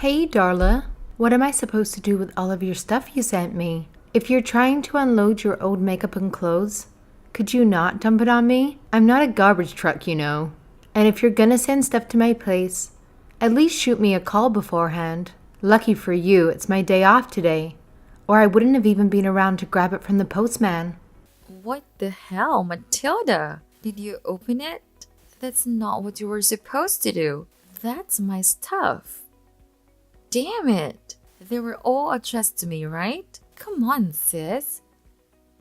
Hey, Darla. What am I supposed to do with all of your stuff you sent me? If you're trying to unload your old makeup and clothes, could you not dump it on me? I'm not a garbage truck, you know. And if you're gonna send stuff to my place, at least shoot me a call beforehand. Lucky for you, it's my day off today, or I wouldn't have even been around to grab it from the postman. What the hell, Matilda? Did you open it? That's not what you were supposed to do. That's my stuff. Damn it! They were all addressed to me, right? Come on, sis.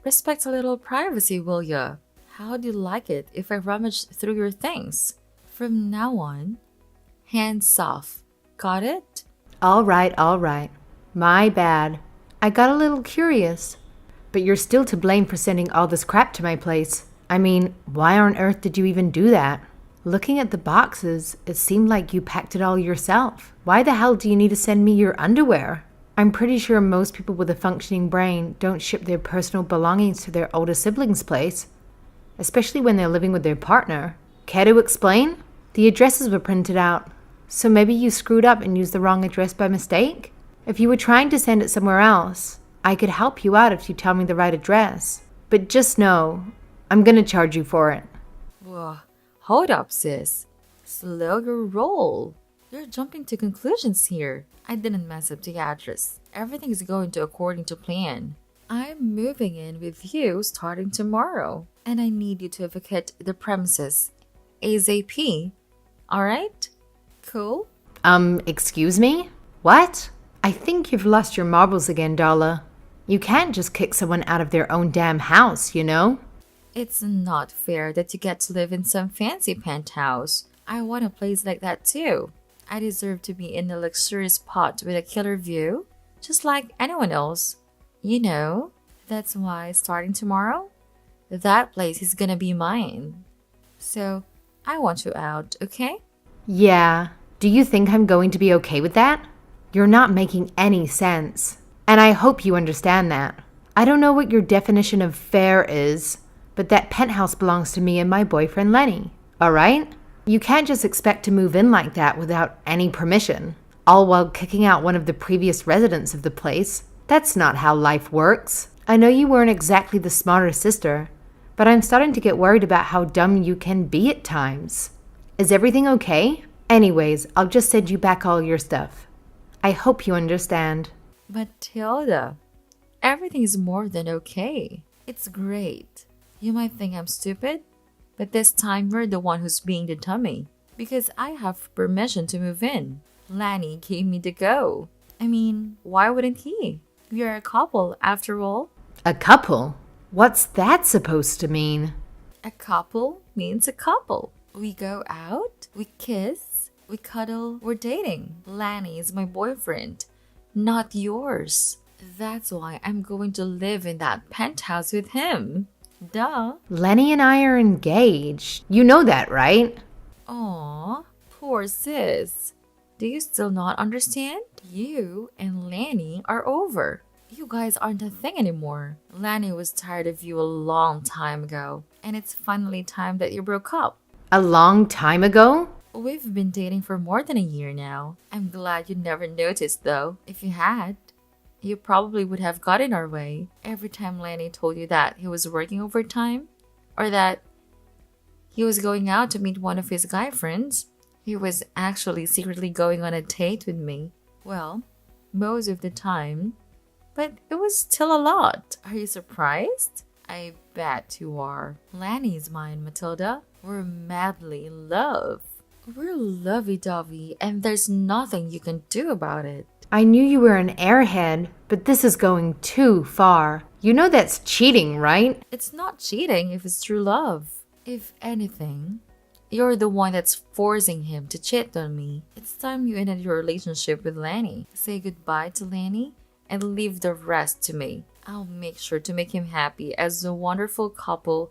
Respect a little privacy, will ya? How do you like it if I rummage through your things? From now on, hands off. Got it? All right. My bad. I got a little curious. But you're still to blame for sending all this crap to my place. I mean, why on earth did you even do that? Looking at the boxes, it seemed like you packed it all yourself. Why the hell do you need to send me your underwear? I'm pretty sure most people with a functioning brain don't ship their personal belongings to their older sibling's place, especially when they're living with their partner. Care to explain? The addresses were printed out, so maybe you screwed up and used the wrong address by mistake? If you were trying to send it somewhere else, I could help you out if you tell me the right address. But just know, I'm gonna charge you for it. Whoa, hold up, sis. Slow your roll. You're jumping to conclusions here. I didn't mess up the address. Everything is going to according to plan. I'm moving in with you starting tomorrow, and I need you to vacate the premises ASAP. Alright? Cool? Excuse me? What? I think you've lost your marbles again, Darla. You can't just kick someone out of their own damn house, you know? It's not fair that you get to live in some fancy penthouse. I want a place like that too. I deserve to be in a luxurious spot with a killer view, just like anyone else. You know, that's why starting tomorrow, that place is gonna be mine. So, I want you out, okay? Yeah. Do you think I'm going to be okay with that? You're not making any sense. And I hope you understand that. I don't know what your definition of fair is, but that penthouse belongs to me and my boyfriend Lenny, alright? You can't just expect to move in like that without any permission, all while kicking out one of the previous residents of the place. That's not how life works. I know you weren't exactly the smarter sister, but I'm starting to get worried about how dumb you can be at times. Is everything okay? Anyways, I'll just send you back all your stuff. I hope you understand. Matilda, everything is more than okay. It's great. You might think I'm stupid, but this time you're the one who's being the dummy. Because I have permission to move in. Lanny gave me the go. I mean, why wouldn't he? We are a couple, after all. A couple? What's that supposed to mean? A couple means a couple. We go out, we kiss, we cuddle, we're dating. Lanny is my boyfriend, not yours. That's why I'm going to live in that penthouse with him. Duh. Lenny and I are engaged. You know that, right? Aw, poor sis. Do you still not understand? You and Lanny are over. You guys aren't a thing anymore. Lanny was tired of you a long time ago, and it's finally time that you broke up. A long time ago? We've been dating for more than a year now. I'm glad you never noticed though. If you had, you probably would have got in our way every time Lanny told you that he was working overtime or that he was going out to meet one of his guy friends. He was actually secretly going on a date with me. Well, most of the time, but it was still a lot. Are you surprised? I bet you are. Lanny's mine, Matilda. We're madly in love. We're lovey-dovey, and there's nothing you can do about it. I knew you were an airhead, but this is going too far. You know that's cheating, right? It's not cheating if it's true love. If anything, you're the one that's forcing him to cheat on me. It's time you ended your relationship with Lanny. Say goodbye to Lanny and leave the rest to me. I'll make sure to make him happy as a wonderful couple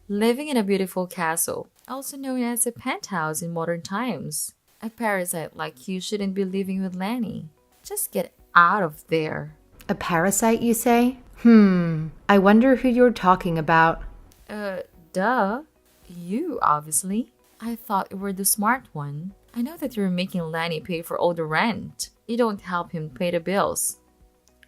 living in a beautiful castle, also known as a penthouse in modern times. A parasite like you shouldn't be living with Lanny. Just get out of there. A parasite, you say? I wonder who you're talking about. Duh. You, obviously. I thought you were the smart one. I know that you're making Lanny pay for all the rent. You don't help him pay the bills.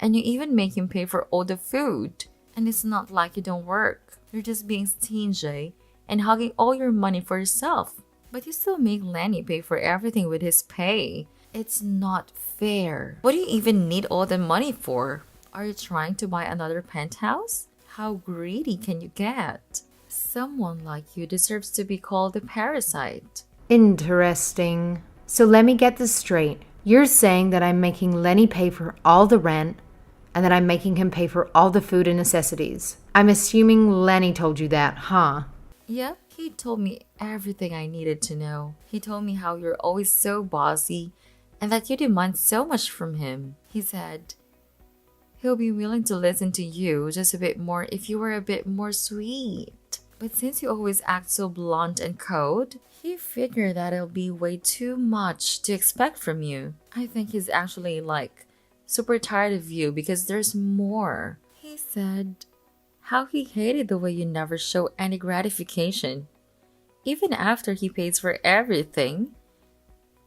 And you even make him pay for all the food. And it's not like you don't work. You're just being stingy and hogging all your money for yourself. But you still make Lenny pay for everything with his pay. It's not fair. What do you even need all the money for? Are you trying to buy another penthouse? How greedy can you get? Someone like you deserves to be called a parasite. Interesting. So let me get this straight. You're saying that I'm making Lenny pay for all the rent and that I'm making him pay for all the food and necessities. I'm assuming Lenny told you that, huh? Yeah, he told me everything I needed to know. He told me how you're always so bossy and that you demand so much from him. He said he'll be willing to listen to you just a bit more if you were a bit more sweet. But since you always act so blunt and cold, he figured that it'll be way too much to expect from you. I think he's actually super tired of you because there's more. He said how he hated the way you never show any gratification. Even after he pays for everything,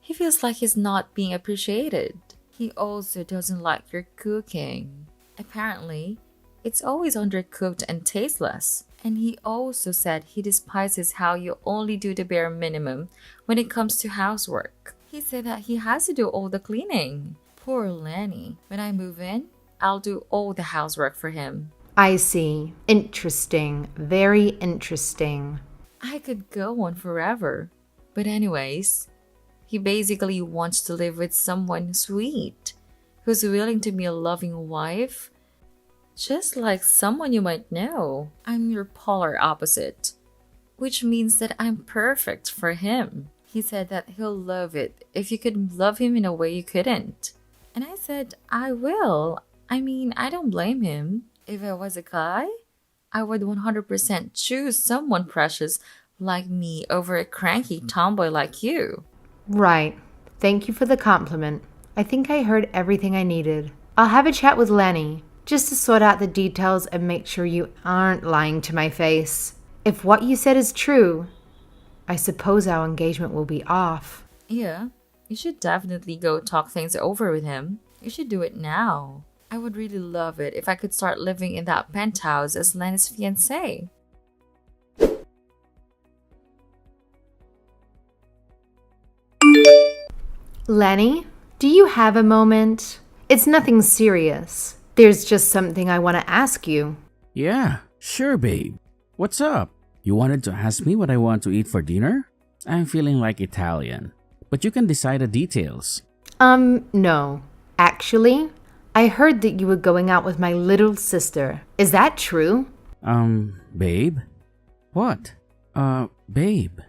he feels like he's not being appreciated. He also doesn't like your cooking. Apparently, it's always undercooked and tasteless. And he also said he despises how you only do the bare minimum when it comes to housework. He said that he has to do all the cleaning. Poor Lenny. When I move in, I'll do all the housework for him. I see. Interesting. Very interesting. I could go on forever. But anyways, he basically wants to live with someone sweet, who's willing to be a loving wife, just like someone you might know. I'm your polar opposite, which means that I'm perfect for him. He said that he'll love it if you could love him in a way you couldn't. And I said, I will. I mean, I don't blame him. If I was a guy, I would 100% choose someone precious like me over a cranky tomboy like you. Right. Thank you for the compliment. I think I heard everything I needed. I'll have a chat with Lenny, just to sort out the details and make sure you aren't lying to my face. If what you said is true, I suppose our engagement will be off. Yeah, you should definitely go talk things over with him. You should do it now. I would really love it if I could start living in that penthouse as Lenny's fiancé. Lenny, do you have a moment? It's nothing serious. There's just something I want to ask you. Yeah, sure, babe. What's up? You wanted to ask me what I want to eat for dinner? I'm feeling like Italian, but you can decide the details. No. Actually, I heard that you were going out with my little sister. Is that true? Babe? What? Babe,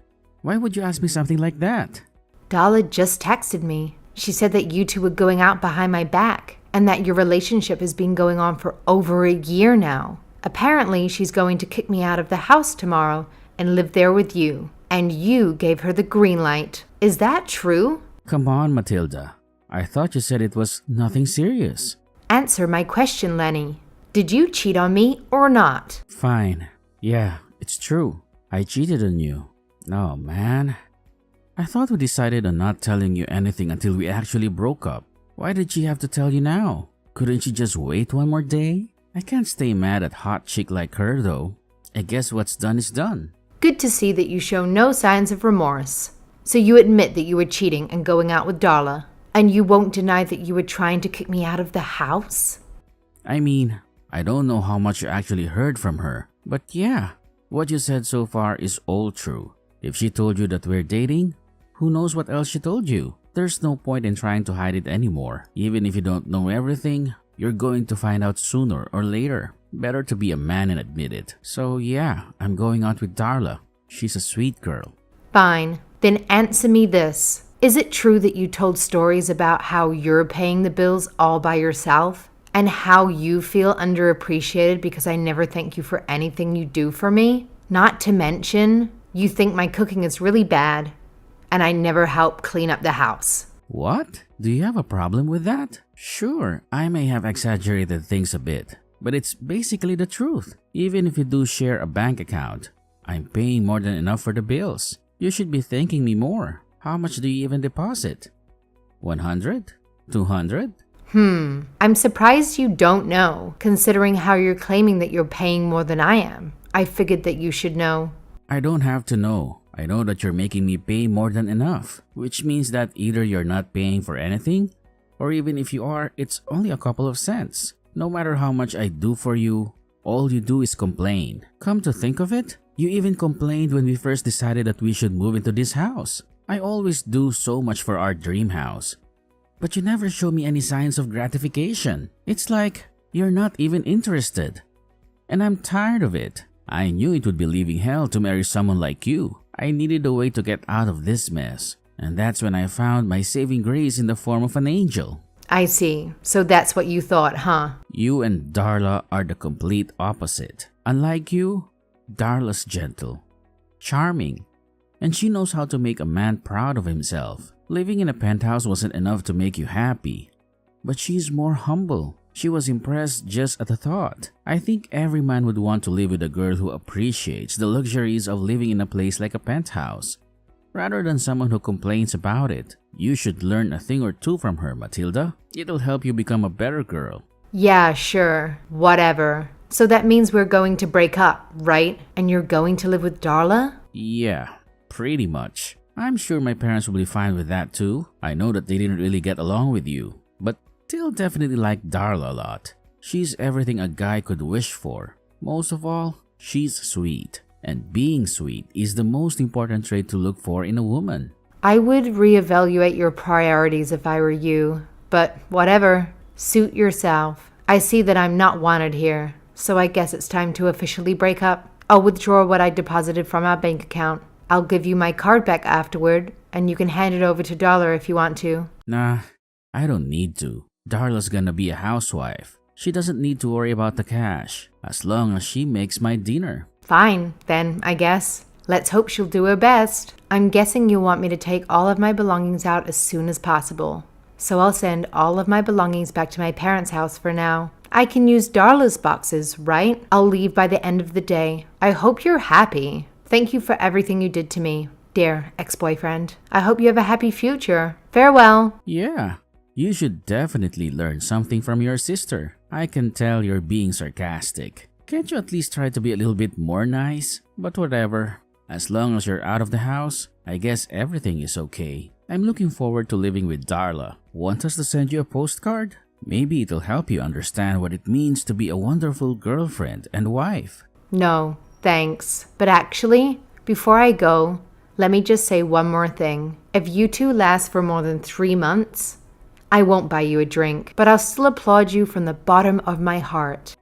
why would you ask me something like that? Dala just texted me. She said that you two were going out behind my back and that your relationship has been going on for over a year now. Apparently, she's going to kick me out of the house tomorrow and live there with you. And you gave her the green light. Is that true? Come on, Matilda. I thought you said it was nothing serious. Answer my question, Lenny. Did you cheat on me or not? Fine. Yeah, it's true. I cheated on you. Oh, man. I thought we decided on not telling you anything until we actually broke up. Why did she have to tell you now? Couldn't she just wait one more day? I can't stay mad at hot chick like her though. I guess what's done is done. Good to see that you show no signs of remorse. So you admit that you were cheating and going out with Darla. And you won't deny that you were trying to kick me out of the house? I mean, I don't know how much you actually heard from her. But yeah, what you said so far is all true. If she told you that we're dating, who knows what else she told you? There's no point in trying to hide it anymore. Even if you don't know everything, you're going to find out sooner or later. Better to be a man and admit it. So yeah, I'm going out with Darla. She's a sweet girl. Fine. Then answer me this. Is it true that you told stories about how you're paying the bills all by yourself? And how you feel underappreciated because I never thank you for anything you do for me? Not to mention, you think my cooking is really bad and I never help clean up the house. What? Do you have a problem with that? Sure, I may have exaggerated things a bit, but it's basically the truth. Even if you do share a bank account, I'm paying more than enough for the bills. You should be thanking me more. How much do you even deposit? 100? 200? I'm surprised you don't know, considering how you're claiming that you're paying more than I am. I figured that you should know. I don't have to know. I know that you're making me pay more than enough, which means that either you're not paying for anything, or even if you are, it's only a couple of cents. No matter how much I do for you, all you do is complain. Come to think of it, you even complained when we first decided that we should move into this house. I always do so much for our dream house, but you never show me any signs of gratification. It's like you're not even interested. And I'm tired of it. I knew it would be living hell to marry someone like you. I needed a way to get out of this mess. And that's when I found my saving grace in the form of an angel. I see. So that's what you thought, huh? You and Darla are the complete opposite. Unlike you, Darla's gentle, charming, and she knows how to make a man proud of himself. Living in a penthouse wasn't enough to make you happy, but she's more humble. She was impressed just at the thought. I think every man would want to live with a girl who appreciates the luxuries of living in a place like a penthouse, rather than someone who complains about it. You should learn a thing or two from her, Matilda. It'll help you become a better girl. Yeah, sure. Whatever. So that means we're going to break up, right? And you're going to live with Darla? Yeah, pretty much. I'm sure my parents will be fine with that too. I know that they didn't really get along with you, but they'll definitely like Darla a lot. She's everything a guy could wish for. Most of all, she's sweet. And being sweet is the most important trait to look for in a woman. I would reevaluate your priorities if I were you, but whatever. Suit yourself. I see that I'm not wanted here, so I guess it's time to officially break up. I'll withdraw what I deposited from our bank account. I'll give you my card back afterward, and you can hand it over to Darla if you want to. Nah, I don't need to. Darla's gonna be a housewife. She doesn't need to worry about the cash, as long as she makes my dinner. Fine, then, I guess. Let's hope she'll do her best. I'm guessing you want me to take all of my belongings out as soon as possible. So I'll send all of my belongings back to my parents' house for now. I can use Darla's boxes, right? I'll leave by the end of the day. I hope you're happy. Thank you for everything you did to me, dear ex-boyfriend. I hope you have a happy future. Farewell. Yeah, you should definitely learn something from your sister. I can tell you're being sarcastic. Can't you at least try to be a little bit more nice? But whatever. As long as you're out of the house, I guess everything is okay. I'm looking forward to living with Darla. Want us to send you a postcard? Maybe it'll help you understand what it means to be a wonderful girlfriend and wife. No, thanks. But actually, before I go, let me just say one more thing. If you two last for more than 3 months, I won't buy you a drink, but I'll still applaud you from the bottom of my heart.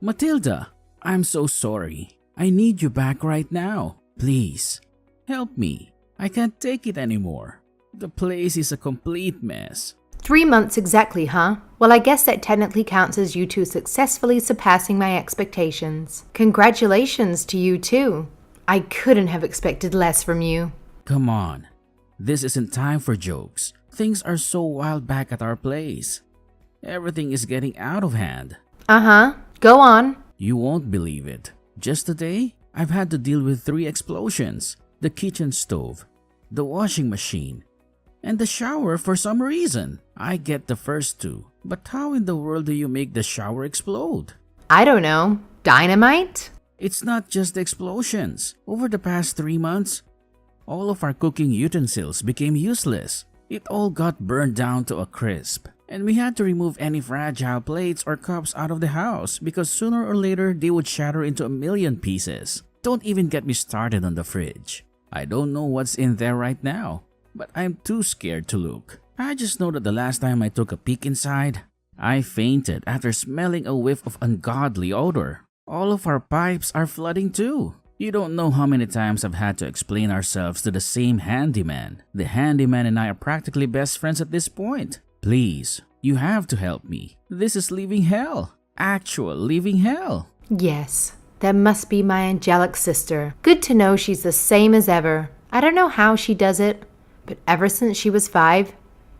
Matilda, I'm so sorry. I need you back right now. Please, help me. I can't take it anymore. The place is a complete mess. 3 months exactly, huh? Well, I guess that technically counts as you two successfully surpassing my expectations. Congratulations to you too. I couldn't have expected less from you. Come on. This isn't time for jokes. Things are so wild back at our place. Everything is getting out of hand. Uh-huh. Go on. You won't believe it. Just today, I've had to deal with 3 explosions. The kitchen stove, the washing machine, and the shower for some reason. I get the first 2, but how in the world do you make the shower explode? I don't know. Dynamite? It's not just the explosions. Over the past 3 months, all of our cooking utensils became useless. It all got burned down to a crisp. And we had to remove any fragile plates or cups out of the house because sooner or later they would shatter into a million pieces. Don't even get me started on the fridge. I don't know what's in there right now, but I'm too scared to look. I just know that the last time I took a peek inside, I fainted after smelling a whiff of ungodly odor. All of our pipes are flooding too. You don't know how many times I've had to explain ourselves to the same handyman. The handyman and I are practically best friends at this point. Please, you have to help me. This is living hell. Actual living hell. Yes, that must be my angelic sister. Good to know she's the same as ever. I don't know how she does it, but ever since she was 5,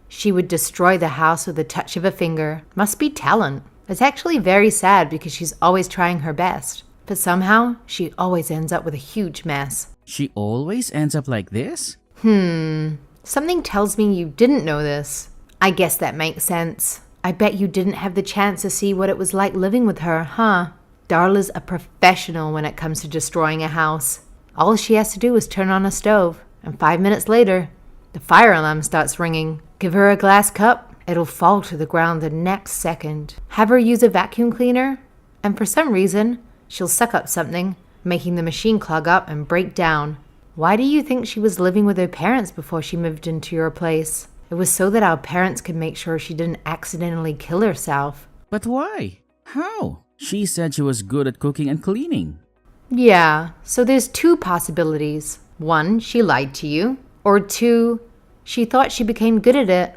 she would destroy the house with a touch of a finger. Must be talent. It's actually very sad because she's always trying her best. But somehow, she always ends up with a huge mess. She always ends up like this? Something tells me you didn't know this. I guess that makes sense. I bet you didn't have the chance to see what it was like living with her, huh? Darla's a professional when it comes to destroying a house. All she has to do is turn on a stove, and 5 minutes later, the fire alarm starts ringing. Give her a glass cup, it'll fall to the ground the next second. Have her use a vacuum cleaner, and for some reason, she'll suck up something, making the machine clog up and break down. Why do you think she was living with her parents before she moved into your place? It was so that our parents could make sure she didn't accidentally kill herself. But why? How? She said she was good at cooking and cleaning. Yeah, so there's two possibilities. One, she lied to you. Or two, she thought she became good at it,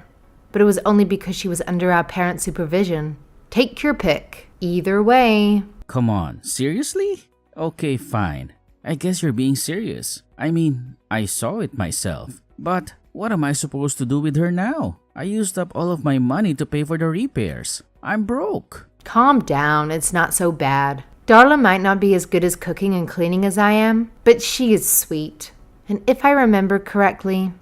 but it was only because she was under our parents' supervision. Take your pick. Either way. Come on, seriously? Okay, fine. I guess you're being serious. I mean, I saw it myself. But what am I supposed to do with her now? I used up all of my money to pay for the repairs. I'm broke. Calm down, it's not so bad. Darla might not be as good as cooking and cleaning as I am, but she is sweet. And if I remember correctly,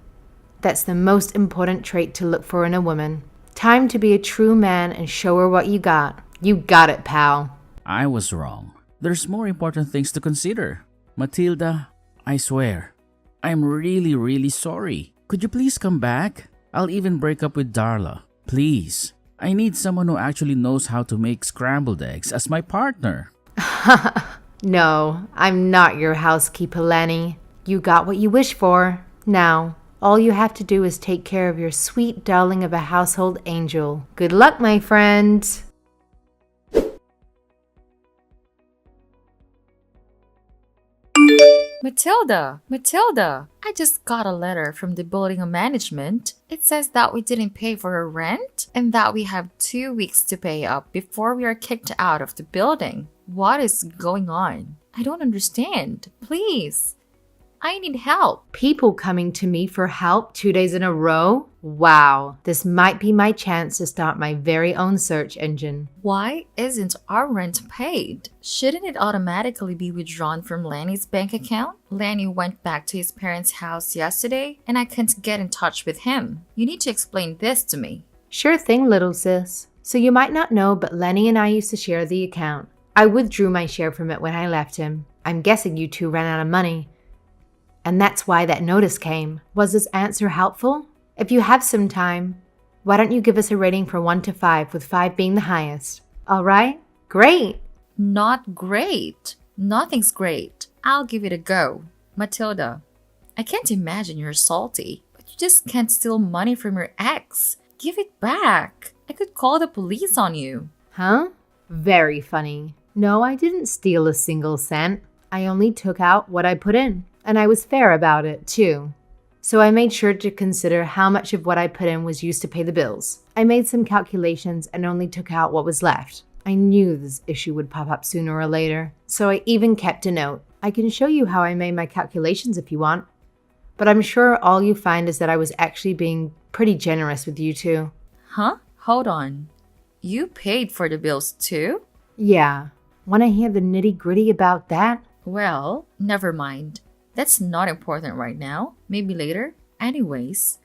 that's the most important trait to look for in a woman. Time to be a true man and show her what you got. You got it, pal. I was wrong. There's more important things to consider. Matilda, I swear, I'm really, really sorry. Could you please come back? I'll even break up with Darla. Please. I need someone who actually knows how to make scrambled eggs as my partner. No, I'm not your housekeeper, Lenny. You got what you wished for. Now, all you have to do is take care of your sweet darling of a household angel. Good luck, my friend. Matilda, I just got a letter from the building management. It says that we didn't pay for our rent and that we have 2 weeks to pay up before we are kicked out of the building. What is going on? I don't understand. Please, I need help. People coming to me for help 2 days in a row? Wow, this might be my chance to start my very own search engine. Why isn't our rent paid? Shouldn't it automatically be withdrawn from Lanny's bank account? Lanny went back to his parents' house yesterday and I can't get in touch with him. You need to explain this to me. Sure thing, little sis. So you might not know, but Lenny and I used to share the account. I withdrew my share from it when I left him. I'm guessing you two ran out of money. And that's why that notice came. Was this answer helpful? If you have some time, why don't you give us a rating from 1 to 5, with 5 being the highest? All right? Great. Not great. Nothing's great. I'll give it a go. Matilda, I can't imagine you're salty, but you just can't steal money from your ex. Give it back. I could call the police on you. Huh? Very funny. No, I didn't steal a single cent. I only took out what I put in. And I was fair about it, too. So I made sure to consider how much of what I put in was used to pay the bills. I made some calculations and only took out what was left. I knew this issue would pop up sooner or later, so I even kept a note. I can show you how I made my calculations if you want. But I'm sure all you find is that I was actually being pretty generous with you two. Huh? Hold on. You paid for the bills too? Yeah. Want to hear the nitty-gritty about that? Well, never mind. That's not important right now. Maybe later. Anyways,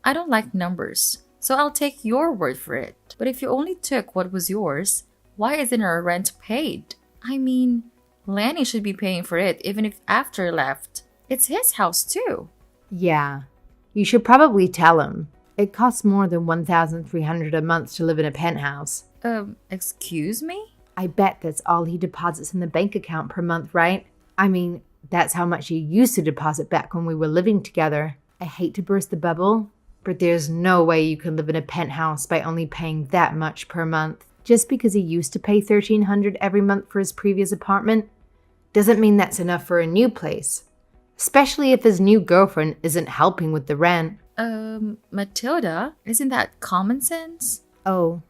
I don't like numbers, so I'll take your word for it. But if you only took what was yours, why isn't our rent paid? I mean, Lanny should be paying for it even if after left. It's his house too. Yeah. You should probably tell him. It costs more than $1,300 a month to live in a penthouse. Excuse me? I bet that's all he deposits in the bank account per month, right? I mean, that's how much he used to deposit back when we were living together. I hate to burst the bubble, but there's no way you can live in a penthouse by only paying that much per month. Just because he used to pay $1,300 every month for his previous apartment doesn't mean that's enough for a new place, especially if his new girlfriend isn't helping with the rent. Matilda, isn't that common sense? Oh,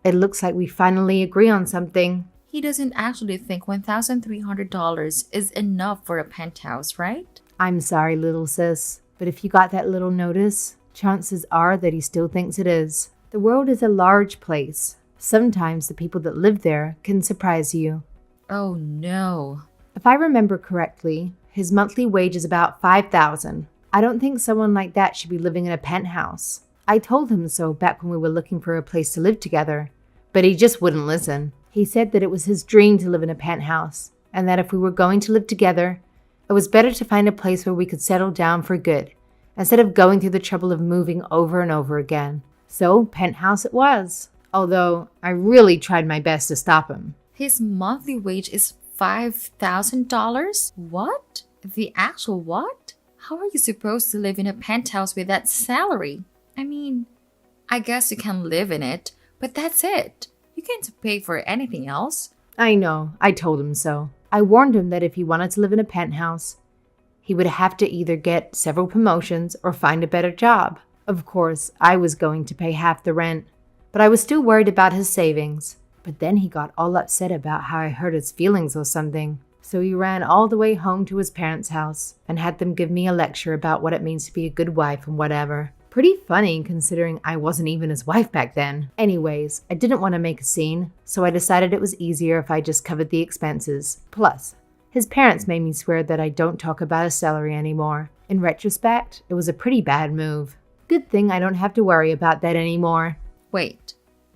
it looks like we finally agree on something. He doesn't actually think $1,300 is enough for a penthouse, right? I'm sorry, little sis, but if you got that little notice, chances are that he still thinks it is. The world is a large place. Sometimes the people that live there can surprise you. Oh no. If I remember correctly, His monthly wage is about $5,000. I don't think someone like that should be living in a penthouse. I told him so back when we were looking for a place to live together, but he just wouldn't listen. He said that it was his dream to live in a penthouse, and that if we were going to live together, it was better to find a place where we could settle down for good, instead of going through the trouble of moving over and over again. So, penthouse it was. Although, I really tried my best to stop him. His monthly wage is $5,000? What? The actual what? How are you supposed to live in a penthouse with that salary? I mean, I guess you can live in it, but that's it. You can't pay for anything else. I know, I told him so. I warned him that if he wanted to live in a penthouse, he would have to either get several promotions or find a better job. Of course, I was going to pay half the rent, but I was still worried about his savings. But then he got all upset about how I hurt his feelings or something. So he ran all the way home to his parents' house and had them give me a lecture about what it means to be a good wife and whatever. Pretty funny considering I wasn't even his wife back then. Anyways, I didn't want to make a scene, so I decided it was easier if I just covered the expenses. Plus, his parents made me swear that I don't talk about his salary anymore. In retrospect, it was a pretty bad move. Good thing I don't have to worry about that anymore. Wait,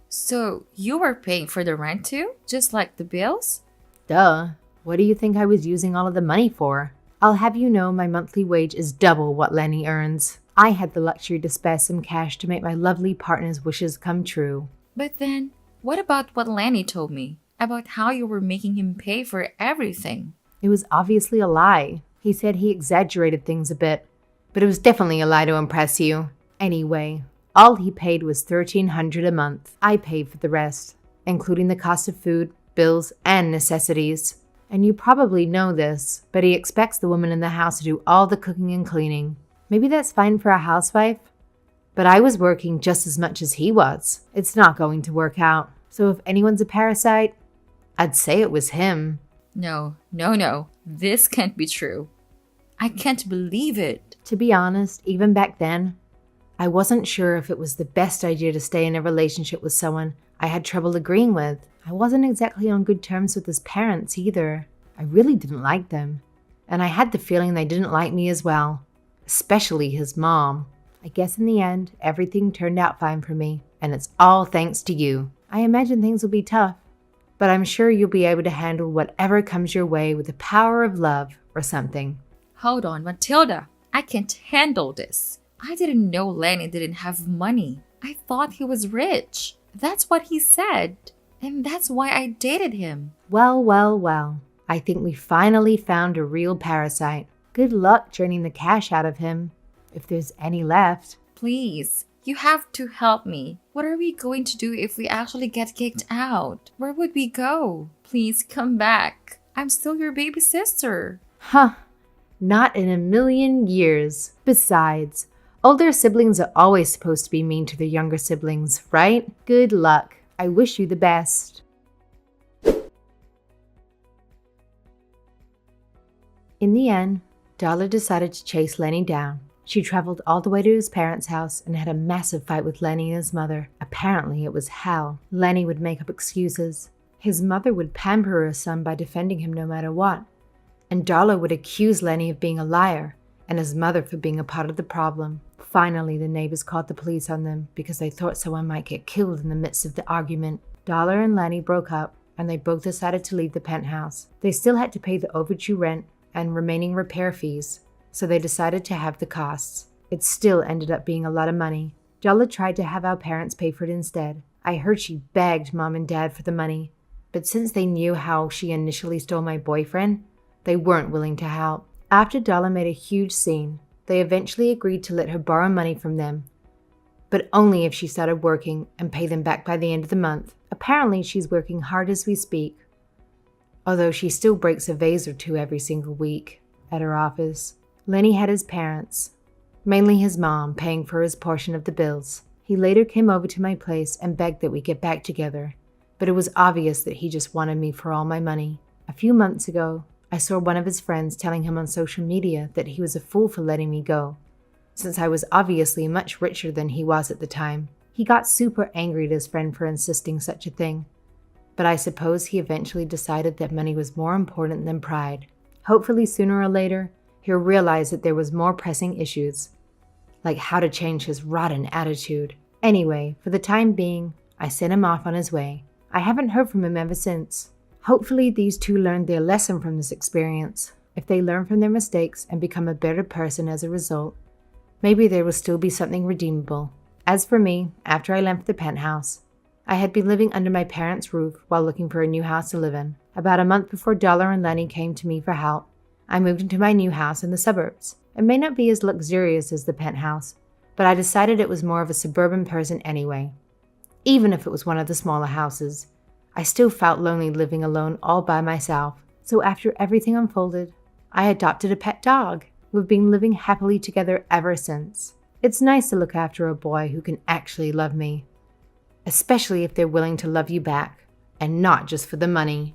so you were paying for the rent too? Just like the bills? Duh. What do you think I was using all of the money for? I'll have you know my monthly wage is double what Lenny earns. I had the luxury to spare some cash to make my lovely partner's wishes come true. But then, what about what Lenny told me? About how you were making him pay for everything? It was obviously a lie. He said he exaggerated things a bit, but it was definitely a lie to impress you. Anyway, all he paid was $1,300 a month. I paid for the rest, including the cost of food, bills, and necessities. And you probably know this, but he expects the woman in the house to do all the cooking and cleaning. Maybe that's fine for a housewife, but I was working just as much as he was. It's not going to work out. So if anyone's a parasite, I'd say it was him. No. This can't be true. I can't believe it. To be honest, even back then, I wasn't sure if it was the best idea to stay in a relationship with someone I had trouble agreeing with. I wasn't exactly on good terms with his parents either. I really didn't like them, and I had the feeling they didn't like me as well, especially his mom. I guess in the end, everything turned out fine for me, and it's all thanks to you. I imagine things will be tough, but I'm sure you'll be able to handle whatever comes your way with the power of love or something. Hold on, Matilda. I can't handle this. I didn't know Lenny didn't have money. I thought he was rich. That's what he said. And that's why I dated him. Well. I think we finally found a real parasite. Good luck draining the cash out of him, if there's any left. Please, you have to help me. What are we going to do if we actually get kicked out? Where would we go? Please come back. I'm still your baby sister. Huh. Not in a million years. Besides, older siblings are always supposed to be mean to their younger siblings, right? Good luck. I wish you the best. In the end, Darla decided to chase Lenny down. She traveled all the way to his parents' house and had a massive fight with Lenny and his mother. Apparently, it was hell. Lenny would make up excuses. His mother would pamper her son by defending him no matter what. And Darla would accuse Lenny of being a liar and his mother for being a part of the problem. Finally, the neighbors called the police on them because they thought someone might get killed in the midst of the argument. Darla and Lenny broke up and they both decided to leave the penthouse. They still had to pay the overdue rent and remaining repair fees, so they decided to have the costs. It still ended up being a lot of money. Darla tried to have our parents pay for it instead. I heard she begged Mom and Dad for the money, but since they knew how she initially stole my boyfriend, they weren't willing to help. After Darla made a huge scene, they eventually agreed to let her borrow money from them, but only if she started working and pay them back by the end of the month. Apparently, she's working hard as we speak, although she still breaks a vase or two every single week at her office. Lenny had his parents, mainly his mom, paying for his portion of the bills. He later came over to my place and begged that we get back together, but it was obvious that he just wanted me for all my money. A few months ago, I saw one of his friends telling him on social media that he was a fool for letting me go, since I was obviously much richer than he was at the time. He got super angry at his friend for insisting such a thing, but I suppose he eventually decided that money was more important than pride. Hopefully, sooner or later, he'll realize that there was more pressing issues, like how to change his rotten attitude. Anyway, for the time being, I sent him off on his way. I haven't heard from him ever since. Hopefully, these two learned their lesson from this experience. If they learn from their mistakes and become a better person as a result, maybe there will still be something redeemable. As for me, after I left the penthouse, I had been living under my parents' roof while looking for a new house to live in. About a month before Dollar and Lenny came to me for help, I moved into my new house in the suburbs. It may not be as luxurious as the penthouse, but I decided it was more of a suburban person anyway. Even if it was one of the smaller houses, I still felt lonely living alone all by myself. So after everything unfolded, I adopted a pet dog. We've been living happily together ever since. It's nice to look after a boy who can actually love me, especially if they're willing to love you back, and not just for the money.